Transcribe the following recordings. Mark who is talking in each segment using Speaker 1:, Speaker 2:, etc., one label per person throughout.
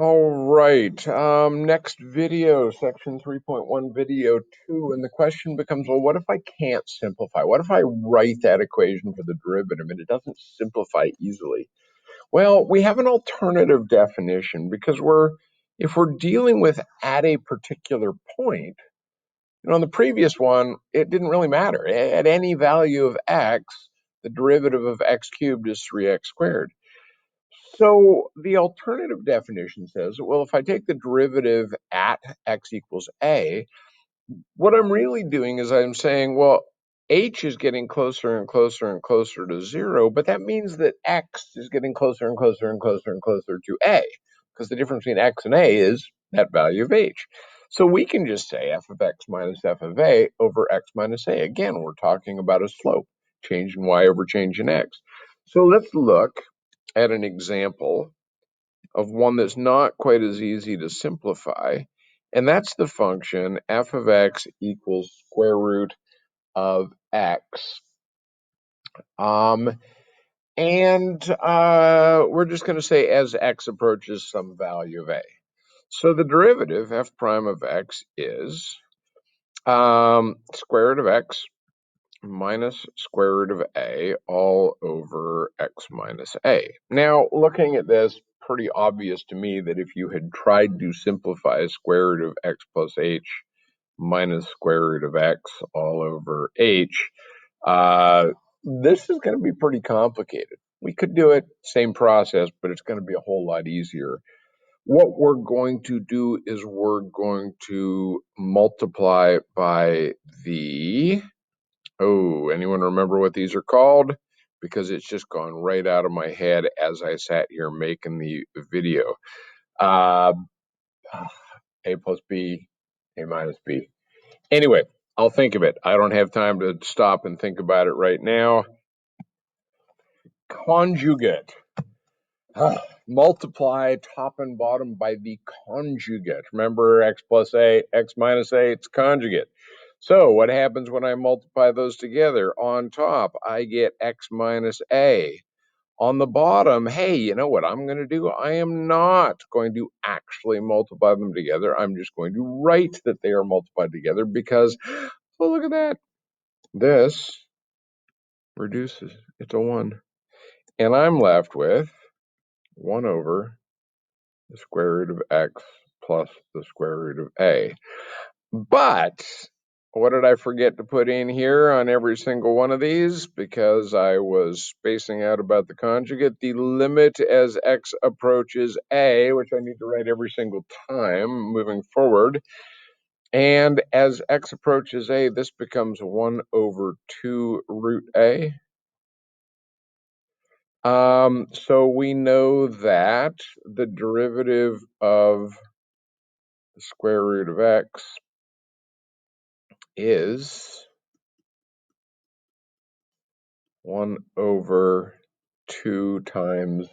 Speaker 1: All right. Next video, section 3.1, video 2. And the question becomes, well, what if I can't simplify? What if I write that equation for the derivative and it doesn't simplify easily? Well, we have an alternative definition because if we're dealing with at a particular point, on the previous one, it didn't really matter. At any value of x, the derivative of x cubed is 3x squared. So the alternative definition says, well, if I take the derivative at x equals a, what I'm really doing is I'm saying, well, h is getting closer and closer and closer to 0, but that means that x is getting closer and closer and closer and closer to a, because the difference between x and a is that value of h. So we can just say f of x minus f of a over x minus a. Again, we're talking about a slope, change in y over change in x. So let's look at an example of one that's not quite as easy to simplify, and that's the function f of x equals square root of x. We're just going to say as x approaches some value of a. So the derivative, f prime of x, is square root of x minus square root of a all over x minus a. Now, looking at this, pretty obvious to me that if you had tried to simplify square root of x plus h minus square root of x all over h, this is going to be pretty complicated. We could do it, same process, but it's going to be a whole lot easier. What we're going to do is we're going to multiply by the... Oh, anyone remember what these are called? Because it's just gone right out of my head as I sat here making the video. A plus B, A minus B. Anyway, I'll think of it. I don't have time to stop and think about it right now. Conjugate. Multiply top and bottom by the conjugate. Remember, x plus a, x minus a, it's conjugate. So what happens when I multiply those together? On top, I get x minus a. On the bottom, hey, you know what I'm going to do? I am not going to actually multiply them together. I'm just going to write that they are multiplied together because, oh, look at that. This reduces. It's a 1. And I'm left with 1 over the square root of x plus the square root of a. But what did I forget to put in here on every single one of these? Because I was spacing out about the conjugate, the limit as x approaches a, which I need to write every single time moving forward. And as x approaches a, this becomes 1 over 2 root a. So we know that the derivative of the square root of x is 1 over 2 times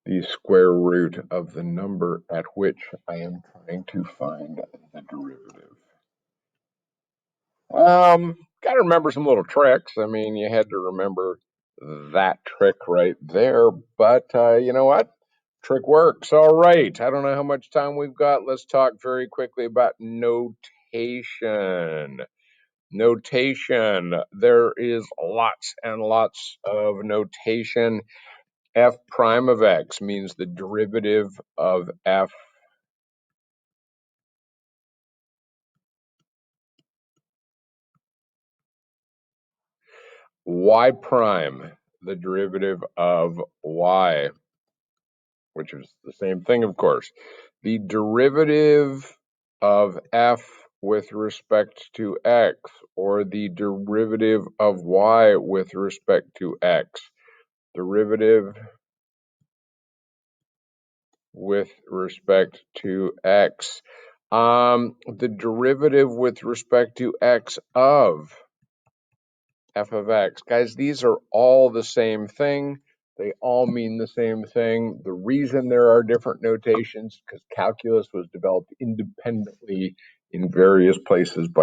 Speaker 1: the square root of the number at which I am trying to find the derivative. Got to remember some little tricks. I mean, you had to remember that trick right there, but you know what? Trick works. All right. I don't know how much time we've got. Let's talk very quickly about notation. Notation. There is lots and lots of notation. F prime of x means the derivative of f y prime, the derivative of y, which is the same thing, of course. The derivative of f with respect to x, or the derivative of y with respect to x. Derivative with respect to x. The derivative with respect to x of f of x. Guys, these are all the same thing. They all mean the same thing. The reason there are different notations because calculus was developed independently in various places by